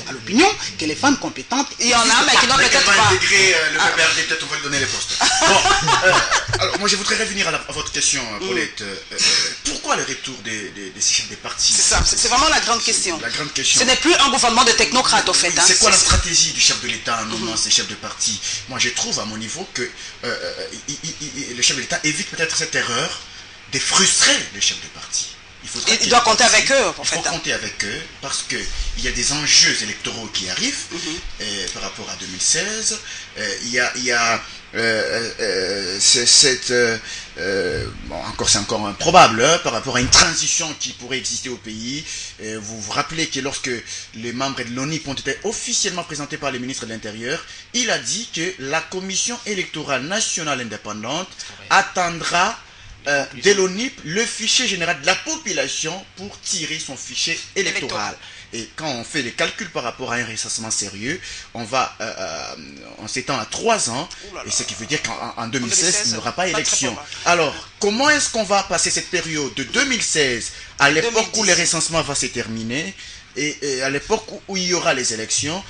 à l'opinion que les femmes compétentes... Il y en a, mais qui n'ont peut-être pas... intégrer le PPRD, peut-être on va lui donner les postes. Bon, alors moi je voudrais revenir à votre question, Paulette. Pourquoi le retour des chefs des partis? C'est ça, c'est vraiment la grande question. La grande question. Ce n'est plus un gouvernement de technocrates, au fait. C'est quoi la stratégie du chef de l'État en nommant ces chefs de parti? Moi je trouve à mon niveau que le chef de l'État évite peut-être cette erreur de frustrer les chefs de parti. Il doit compter avec eux, en fait. Il faut compter avec eux parce qu'il y a des enjeux électoraux qui arrivent par rapport à 2016. Il y a c'est encore improbable par rapport à une transition qui pourrait exister au pays. Vous vous rappelez que lorsque les membres de l'ONIP ont été officiellement présentés par le ministre de l'Intérieur, il a dit que la Commission électorale nationale indépendante attendra de l'ONIP le fichier général de la population pour tirer son fichier électoral. Et quand on fait les calculs par rapport à un recensement sérieux, on s'étend à 3 ans, et ce qui veut dire qu'en 2016, il n'y aura pas élection. Alors, comment est-ce qu'on va passer cette période de 2016 à l'époque où le recensement va se terminer et à l'époque où il y aura les élections?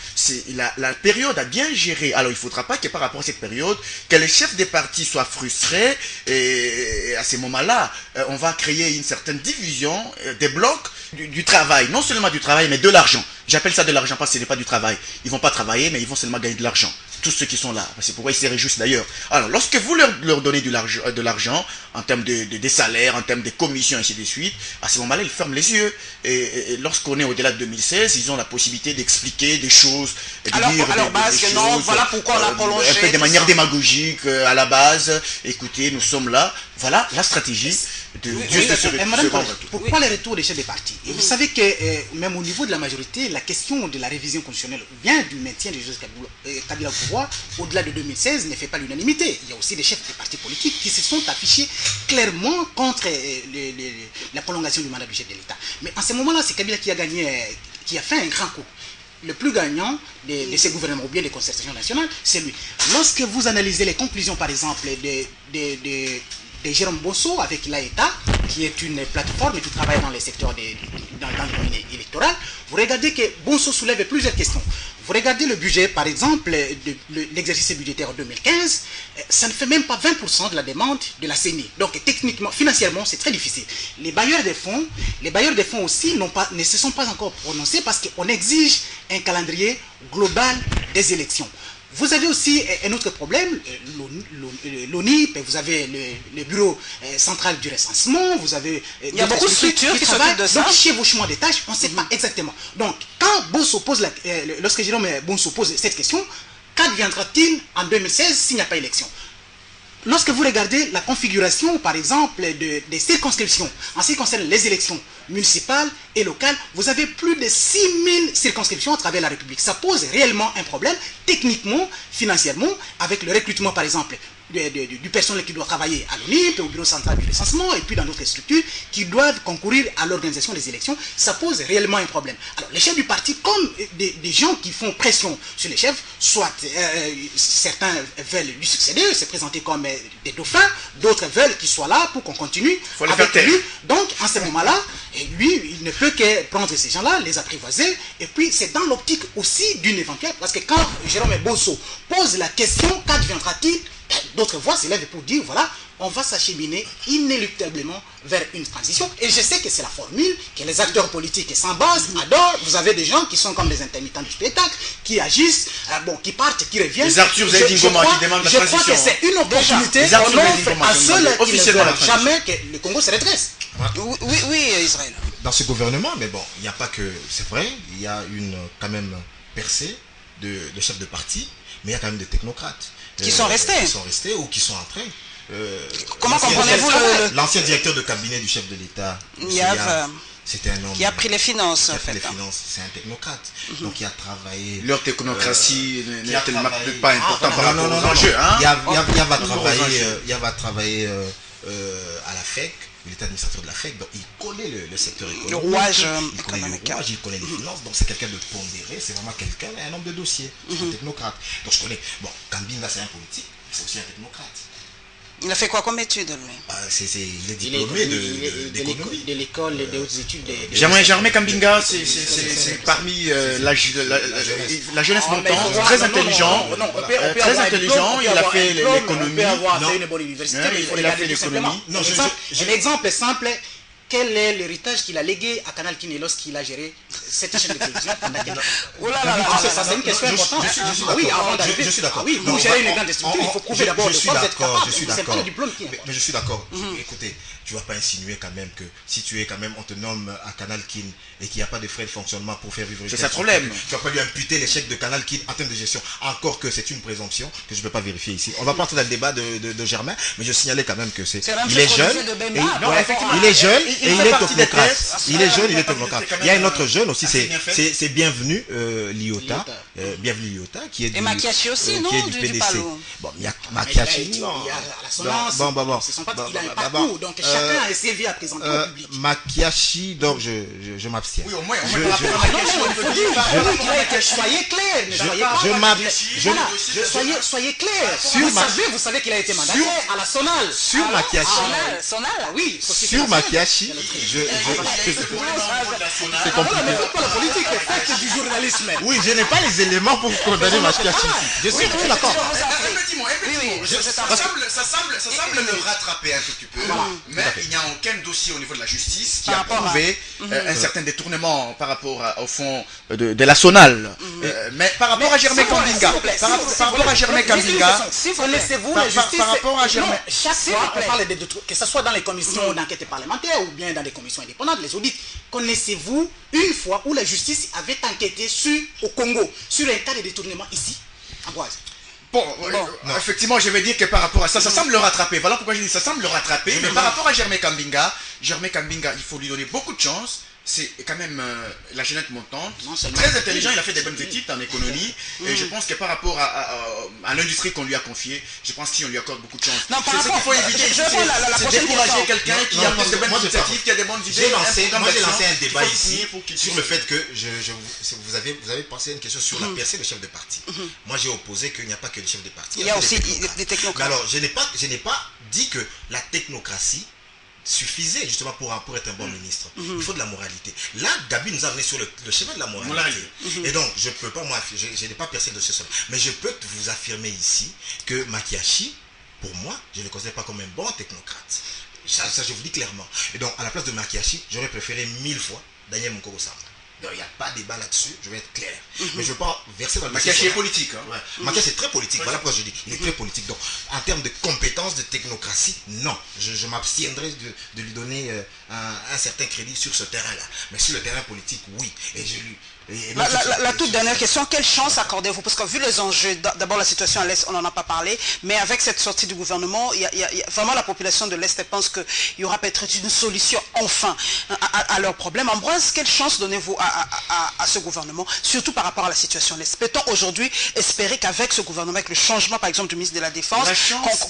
La période à bien gérer. Alors il ne faudra pas que par rapport à cette période, que les chefs des partis soient frustrés, et à ces moments-là, on va créer une certaine division des blocs du travail. Non seulement du travail, mais de l'argent. J'appelle ça de l'argent parce que ce n'est pas du travail. Ils ne vont pas travailler, mais ils vont seulement gagner de l'argent. Tous ceux qui sont là. C'est pourquoi ils se réjouissent d'ailleurs. Alors, lorsque vous leur donnez de l'argent, en termes de salaire, en termes de commissions, ainsi de suite, à ce moment-là, ils ferment les yeux. Et lorsqu'on est au-delà de 2016, ils ont la possibilité d'expliquer des choses, de dire des choses, voilà pourquoi on a prolongé. Un peu de manière démagogique à la base. Écoutez, nous sommes là. Voilà la stratégie de pourquoi le retour des chefs des partis? Et vous savez que même au niveau de la majorité, la question de la révision constitutionnelle ou bien du maintien de Joseph Kabila au pouvoir au-delà de 2016 ne fait pas l'unanimité. Il y a aussi des chefs des partis politiques qui se sont affichés clairement contre la prolongation du mandat du chef de l'État. Mais en ce moment-là, c'est Kabila qui a gagné, qui a fait un grand coup. Le plus gagnant de ces gouvernements ou bien des concertations nationales, c'est lui. Lorsque vous analysez les conclusions, par exemple, de Jérôme Bosso avec l'AETA, qui est une plateforme qui travaille dans les secteurs dans le domaine électoral, vous regardez que Bosso soulève plusieurs questions. Vous regardez le budget, par exemple, l'exercice budgétaire 2015, ça ne fait même pas 20% de la demande de la CENI. Donc techniquement, financièrement, c'est très difficile. Les bailleurs des fonds aussi ne se sont pas encore prononcés parce qu'on exige un calendrier global des élections. Vous avez aussi un autre problème, l'ONIP, vous avez le bureau central du recensement, vous avez... Il y a beaucoup de structures qui s'occupent de ça. Donc, chevauchement des tâches, on ne sait pas exactement. Donc, quand Bosso lorsque Jérôme Bosso pose cette question, qu'adviendra-t-il en 2016 s'il n'y a pas élection? Lorsque vous regardez la configuration, par exemple, des circonscriptions, en ce qui concerne les élections municipales et locales, vous avez plus de 6000 circonscriptions à travers la République. Ça pose réellement un problème, techniquement, financièrement, avec le recrutement, par exemple, du personnel qui doit travailler à l'ONIP, au bureau central du recensement, et puis dans d'autres structures qui doivent concourir à l'organisation des élections. Ça pose réellement un problème. Alors, les chefs du parti, comme des gens qui font pression sur les chefs, soit certains veulent lui succéder, se présenter comme des dauphins, d'autres veulent qu'il soit là pour qu'on continue avec lui. Donc, en ce moment-là, lui, il ne peut que prendre ces gens-là, les apprivoiser, et puis c'est dans l'optique aussi d'une éventuelle, parce que quand Jérôme Bosso pose la question, qu'adviendra-t-il d'autres voix s'élèvent pour dire, voilà, on va s'acheminer inéluctablement vers une transition. Et je sais que c'est la formule que les acteurs politiques sans base adorent. Vous avez des gens qui sont comme des intermittents du spectacle, qui agissent, qui partent, qui reviennent. Les Arthur Zedingoma qui demandent la transition. Je crois que c'est une opportunité qu'on offre à ceux qui ne veulent jamais que le Congo se redresse. Oui, Israël. Dans ce gouvernement, mais bon, il n'y a pas que, c'est vrai, il y a une quand même percée de chefs de parti, mais il y a quand même des technocrates. Qui sont restés. Qui sont restés ou qui sont en train. Comment comprenez-vous l'ancien directeur de cabinet du chef de l'État, c'était un homme qui a pris les finances, qui a pris les finances, c'est un technocrate. Donc il a travaillé. Leur technocratie n'est tellement pas importante par rapport aux non. enjeux. Il va travailler à la FEC. Il était administrateur de la FEC, donc il connaît le secteur économique. Le rouage économique. Il connaît les finances, donc c'est quelqu'un de pondéré, c'est vraiment quelqu'un, un homme de dossier, un technocrate. Donc je connais. Bon, Kambinda c'est un politique, c'est aussi un technocrate. Il a fait quoi comme étude, lui? Il est diplômé d'économie. De l'école des hautes études. Germain Kambinga, c'est parmi la jeunesse montante, très intelligent. Très intelligent, il a fait l'économie. Il peut avoir fait une bonne université, mais il faut regarder tout simplement. L'exemple simple, quel est l'héritage qu'il a légué à Canal Kin lorsqu'il a géré cette chaîne de télévision pendant quelques années? Ça, c'est une question importante. Je suis d'accord. Oui, vous gérez une grande structure, il faut prouver d'abord de quoi vous êtes capable. C'est pas le diplôme qui est. Mais je suis d'accord. Écoutez, tu vas pas insinuer quand même que si tu es quand même, on te nomme à Canal Kin et qu'il n'y a pas de frais de fonctionnement pour faire vivre. C'est ça le problème. Tu vas pas lui imputer l'échec de Canal Kin en termes de gestion. Encore que c'est une présomption que je ne peux pas vérifier ici. On va pas entrer dans le débat de Germain, mais je signalais quand même que c'est. Il est jeune. Il est jeune. Et il est technocrate. Il est jeune, il est technocrate. Il y a un autre jeune aussi, c'est Bienvenu Liota. Bienvenu Liota, qui est du. Et Makiachi aussi, non? Qui est du PDC. Bon, Makiachi, non. Bon. Il a un parcours, donc chacun a essayé à présenter au public. Makiachi, donc je m'abstiens. Oui, au moins, Soyez clair. Soyez clair. Vous savez qu'il a été mandataire à la Sonal. Sur Makiachi. Sonal, oui. Sur Makiachi, c'est compliqué. Mais faites pas la politique, faites du journalisme. Oui, je n'ai pas les éléments pour condamner Makiachi. Je suis d'accord. Ça semble le rattraper un tout petit peu, mais il n'y a aucun dossier au niveau de la justice qui a prouvé un certain détournement par rapport au fond de la Sonal. Mais par rapport à Germain Kambinga, si vous laissez-vous la justice, par rapport à Germain, chaque fois on parle que ce soit dans les commissions d'enquête parlementaire ou bien dans des commissions indépendantes, les audits, connaissez-vous une fois où la justice avait enquêté au Congo sur un cas de détournement ici, Ambroise? Bon, effectivement, je vais dire que par rapport à ça, ça semble le rattraper. Voilà pourquoi je dis ça semble le rattraper. Mais par rapport à Germain Kambinga, il faut lui donner beaucoup de chance. C'est quand même la jeunesse montante, très intelligent, il a fait des bonnes études en économie, et je pense que par rapport à l'industrie qu'on lui a confiée, je pense qu'on lui accorde beaucoup de chance. C'est ce qu'il faut éviter, c'est décourager quelqu'un qui a de bonnes initiatives, qui a des bonnes idées. Moi j'ai lancé un débat ici sur le fait que vous avez pensé à une question sur la percée de chef de parti. Moi j'ai opposé qu'il n'y a pas que les chefs de parti. Il y a aussi des technocrates. Alors je n'ai pas dit que la technocratie suffisait justement pour être un bon ministre. Il faut de la moralité. Là, Gabi nous a amené sur le chemin de la moralité. Et donc, je peux pas, moi, je n'ai pas percé de ce sol. Mais je peux vous affirmer ici que Makiachi, pour moi, je ne le considère pas comme un bon technocrate. Ça, je vous dis clairement. Et donc, à la place de Makiachi, j'aurais préféré 1000 fois Daniel Mukoko-Samba. Donc, il n'y a pas de débat là-dessus, je vais être clair. Mais je ne veux pas verser dans le Makiachi est politique. Makiachi est très politique, voilà pourquoi je dis. Il est très politique. Donc, en termes de compétences, de technocratie, non. Je m'abstiendrai de lui donner un certain crédit sur ce terrain-là. Mais sur le terrain politique, oui. Et je lui. La toute dernière question, quelle chance accordez-vous? Parce que vu les enjeux, d'abord la situation à l'Est, on n'en a pas parlé, mais avec cette sortie du gouvernement, vraiment la population de l'Est pense qu'il y aura peut-être une solution enfin à leurs problèmes. Ambroise, quelle chance donnez-vous à ce gouvernement, surtout par rapport à la situation à l'Est? Peut-on aujourd'hui espérer qu'avec ce gouvernement, avec le changement par exemple du ministre de la Défense,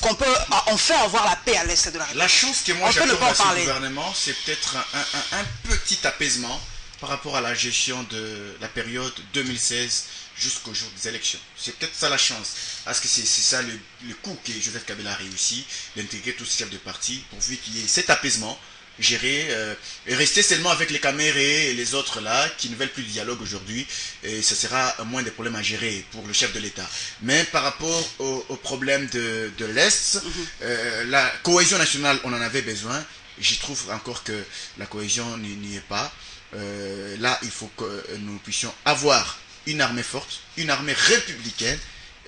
qu'on peut enfin avoir la paix à l'Est de la République? La chance que moi j'accorde à ce gouvernement, c'est peut-être un petit apaisement par rapport à la gestion de la période 2016 jusqu'au jour des élections. C'est peut-être ça la chance. Parce que c'est ça le coup que Joseph Kabila a réussi, d'intégrer tous ces chefs de parti, pourvu qu'il y ait cet apaisement gérer et rester seulement avec les Camérés et les autres là qui ne veulent plus de dialogue aujourd'hui, et ce sera moins des problèmes à gérer pour le chef de l'État. Mais par rapport au problème de l'Est, la cohésion nationale, on en avait besoin. J'y trouve encore que la cohésion n'y est pas. Là, il faut que nous puissions avoir une armée forte, une armée républicaine.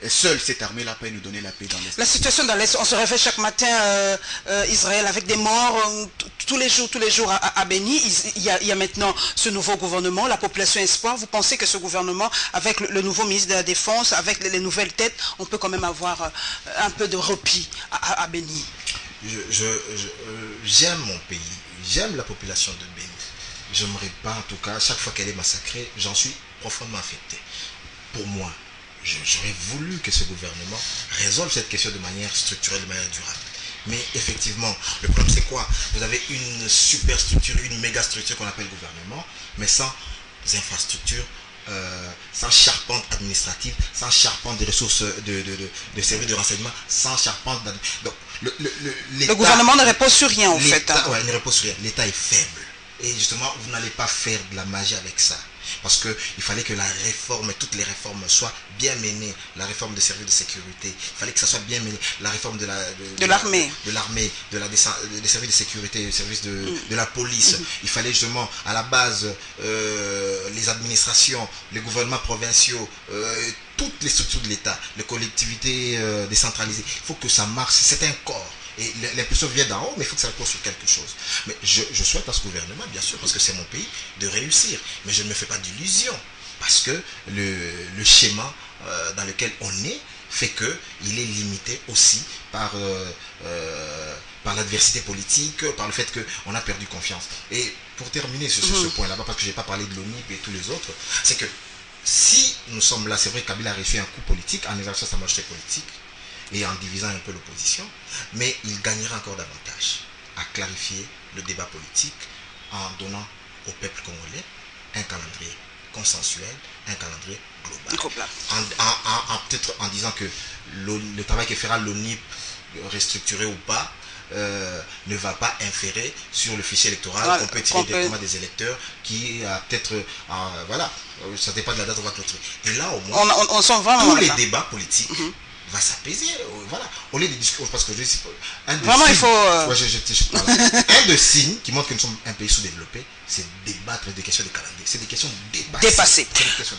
Et seule cette armée-là peut nous donner la paix dans l'Est. La situation dans l'Est, on se réveille chaque matin, Israël, avec des morts, tous les jours à Béni. Il y a maintenant ce nouveau gouvernement, la population espoir. Vous pensez que ce gouvernement, avec le nouveau ministre de la Défense, avec les nouvelles têtes, on peut quand même avoir un peu de repli à Béni? J'aime mon pays, j'aime la population de Béni. J'aimerais pas, en tout cas, chaque fois qu'elle est massacrée, j'en suis profondément affecté. Pour moi, j'aurais voulu que ce gouvernement résolve cette question de manière structurelle, de manière durable. Mais effectivement, le problème c'est quoi? Vous avez une super structure, une méga structure qu'on appelle gouvernement, mais sans infrastructures, sans charpente administrative, sans charpente de ressources de services de renseignement, sans charpente donc le gouvernement ne repose sur rien en fait. Ouais, il ne repose sur rien. L'État est faible. Et justement, vous n'allez pas faire de la magie avec ça. Parce qu'il fallait que la réforme, toutes les réformes soient bien menées. La réforme des services de sécurité, il fallait que ça soit bien mené. La réforme de l'armée, des services de sécurité, des services de la police. Il fallait justement, à la base, les administrations, les gouvernements provinciaux, toutes les structures de l'État, les collectivités décentralisées. Il faut que ça marche. C'est un corps. Et l'impulsion vient d'en haut, mais il faut que ça repose sur quelque chose. Mais je souhaite à ce gouvernement, bien sûr, parce que c'est mon pays, de réussir. Mais je ne me fais pas d'illusions. Parce que le schéma dans lequel on est fait qu'il est limité aussi par l'adversité politique, par le fait qu'on a perdu confiance. Et pour terminer sur ce point-là, parce que je n'ai pas parlé de l'ONIP et tous les autres, c'est que si nous sommes là, c'est vrai que Kabila a réussi un coup politique en exerçant sa majorité politique, et en divisant un peu l'opposition, mais il gagnera encore davantage à clarifier le débat politique en donnant au peuple congolais un calendrier consensuel, un calendrier global. Peut-être en disant que le travail que fera l'ONIP, restructuré ou pas, ne va pas inférer sur le fichier électoral qu'on peut tirer directement des électeurs qui peut-être voilà, ça dépend de la date où on va clôturer. Et là au moins, on sent vraiment tous les débats politiques va s'apaiser, voilà. Au lieu de discours, parce que je dis, un des signes qui montre que nous sommes un pays sous-développé, c'est débattre des questions de calendrier. C'est des questions dépassées.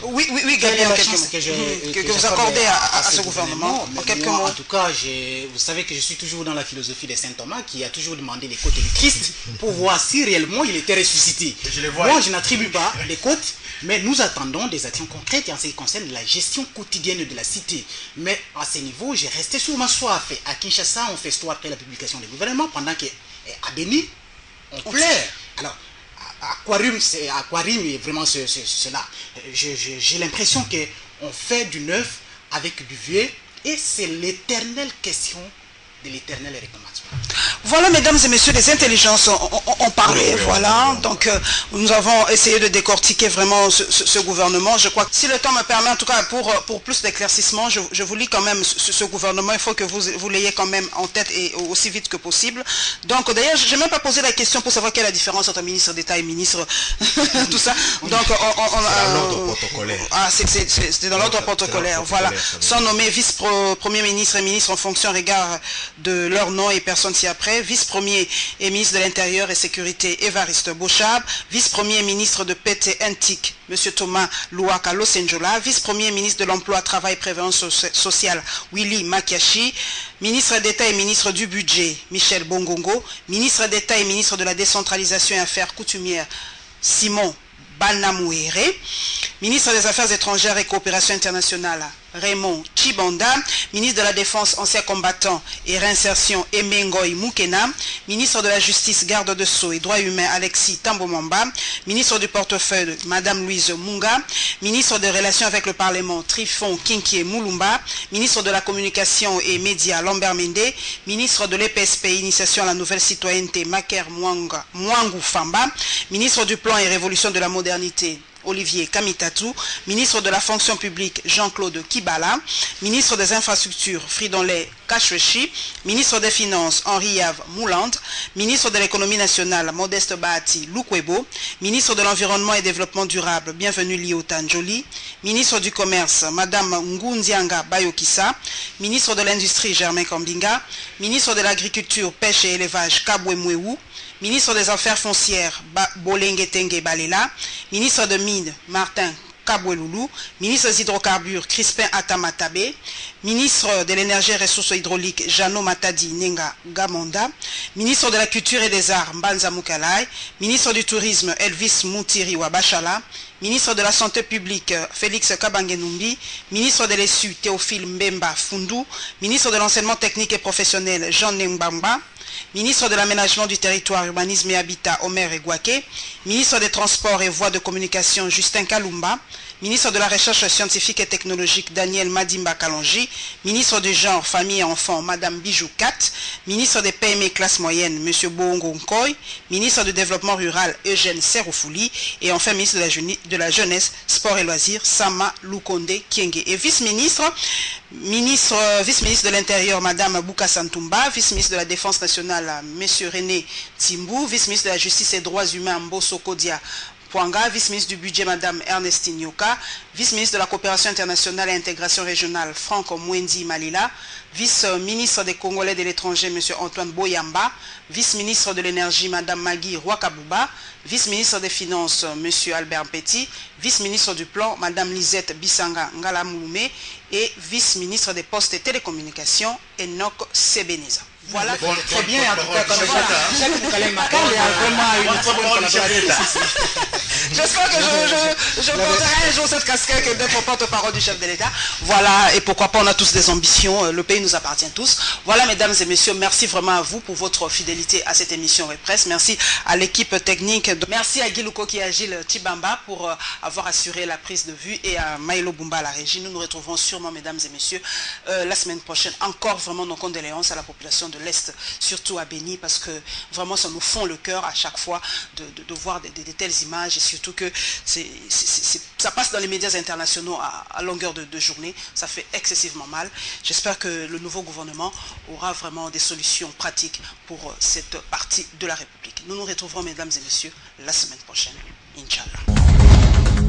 Oui, Gabriel, que vous accordez à ce gouvernement, en quelques mots. En tout cas, vous savez que je suis toujours dans la philosophie de saint Thomas, qui a toujours demandé les côtes du Christ pour voir si réellement il était ressuscité. Moi, je n'attribue pas les côtes, mais nous attendons des actions concrètes en ce qui concerne la gestion quotidienne de la cité. Mais à ce niveau, j'ai resté sur ma soif. À Kinshasa, on festoie après la publication du gouvernement, pendant qu'à Béni, on pleure. Alors, Aquarium est vraiment cela. J'ai l'impression qu'on fait du neuf avec du vieux, et c'est l'éternelle question de l'éternelle réclamation. Voilà, mesdames et messieurs, les intelligences ont parlé, voilà. Donc, nous avons essayé de décortiquer vraiment ce gouvernement. Je crois que si le temps me permet, en tout cas, pour plus d'éclaircissement, je vous lis quand même ce gouvernement. Il faut que vous l'ayez quand même en tête et aussi vite que possible. Donc, d'ailleurs, je n'ai même pas posé la question pour savoir quelle est la différence entre ministre d'État et ministre, tout ça. Donc, dans l'ordre protocolaire. C'est dans l'ordre protocolaire, voilà. Sont nommés vice-premier ministre et ministre en fonction au regard de leur nom et personne ci-après. Vice-premier et ministre de l'Intérieur et Sécurité, Évariste Bochab. Vice-premier ministre de PT-Intic, M. Thomas Louaka Losenjola. Vice-premier ministre de l'Emploi, Travail et Prévention sociale, Willy Makiachi. Ministre d'État et ministre du Budget, Michel Bongongo. Ministre d'État et ministre de la Décentralisation et Affaires coutumières, Simon Banamouéré. Ministre des Affaires étrangères et coopération internationale, Raymond Chibanda. Ministre de la Défense, ancien combattant et réinsertion, Emengoy Moukena. Ministre de la Justice, garde de Sceaux et droits humains, Alexis Tambomamba. Ministre du portefeuille, Madame Louise Munga. Ministre des Relations avec le Parlement, Trifon Kinkie Moulumba. Ministre de la Communication et Médias, Lambert Mende. Ministre de l'EPSP, Initiation à la Nouvelle Citoyenneté, Maker Mwangu Famba. Ministre du Plan et Révolution de la Modernité, Olivier Kamitatou, ministre de la fonction publique Jean-Claude Kibala, ministre des infrastructures Fridolin Kachwechi, ministre des finances Henri-Yves Mouland, ministre de l'économie nationale Modeste Bahati Lukwebo, ministre de l'environnement et développement durable Bienvenue Liotan Jolie, ministre du commerce Madame Ngundianga Bayokissa, ministre de l'industrie Germain Kambinga, ministre de l'agriculture, pêche et élevage Kabwe Mweu, ministre des Affaires foncières Bolenge Tenge Balela, ministre de Mines Martin Kabweloulou, ministre des Hydrocarbures Crispin Atamatabe, ministre de l'Énergie et Ressources hydrauliques Jano Matadi Nenga Gamonda, ministre de la Culture et des Arts Mbanza Mukalai, ministre du Tourisme Elvis Moutiri Wabachala, ministre de la Santé publique Félix Kabangenumbi, ministre de l'ESU Théophile Mbemba Fundu, ministre de l'Enseignement technique et professionnel Jean Nembamba, ministre de l'Aménagement du territoire, Urbanisme et Habitat Omer Egwake, ministre des Transports et Voies de communication Justin Kalumba, ministre de la Recherche scientifique et technologique Daniel Madimba Kalonji, ministre du Genre, Famille et Enfants Madame Bijou Kat, ministre des PME classe moyenne Monsieur Bongo Nkoy, ministre du Développement rural Eugène Seroufouli et enfin ministre de la Jeunesse, Sport et Loisirs Sama Lukonde Kienge et vice-ministre de l'Intérieur Madame Bouka Santumba, vice-ministre de la Défense nationale Monsieur René Timbou, vice-ministre de la Justice et Droits humains Mbosso Kodia Pwanga, vice-ministre du budget Madame Ernestine Yoka, vice-ministre de la coopération internationale et intégration régionale Franck Mwendi Malila, vice-ministre des Congolais de l'étranger Monsieur Antoine Boyamba, vice-ministre de l'énergie Madame Magui Rwakabouba, vice-ministre des finances Monsieur Albert Petit, vice-ministre du plan Madame Lisette Bissanga Ngalamoume et vice-ministre des postes et télécommunications Enoch Sebeniza. Voilà, bon, très bien, en tout cas, comme j'espère que je porterai un jour cette casquette d'être porte-parole du chef de l'État. Voilà, et pourquoi pas, on a tous des ambitions, le pays nous appartient tous. Voilà, mesdames et messieurs, merci vraiment à vous pour votre fidélité à cette émission Represse. Merci à l'équipe technique, merci à Guy Lukoki et à Gilles Tibamba pour avoir assuré la prise de vue et à Maïlo Bumba à la régie. Nous nous retrouverons sûrement, mesdames et messieurs, la semaine prochaine. Encore vraiment nos condoléances à la population de l'Est, surtout à Béni, parce que vraiment ça nous fond le cœur à chaque fois de voir de telles images, et surtout que ça passe dans les médias internationaux à longueur de journée. Ça fait excessivement mal. J'espère que le nouveau gouvernement aura vraiment des solutions pratiques pour cette partie de la République. Nous nous retrouverons, mesdames et messieurs, la semaine prochaine. Inch'Allah.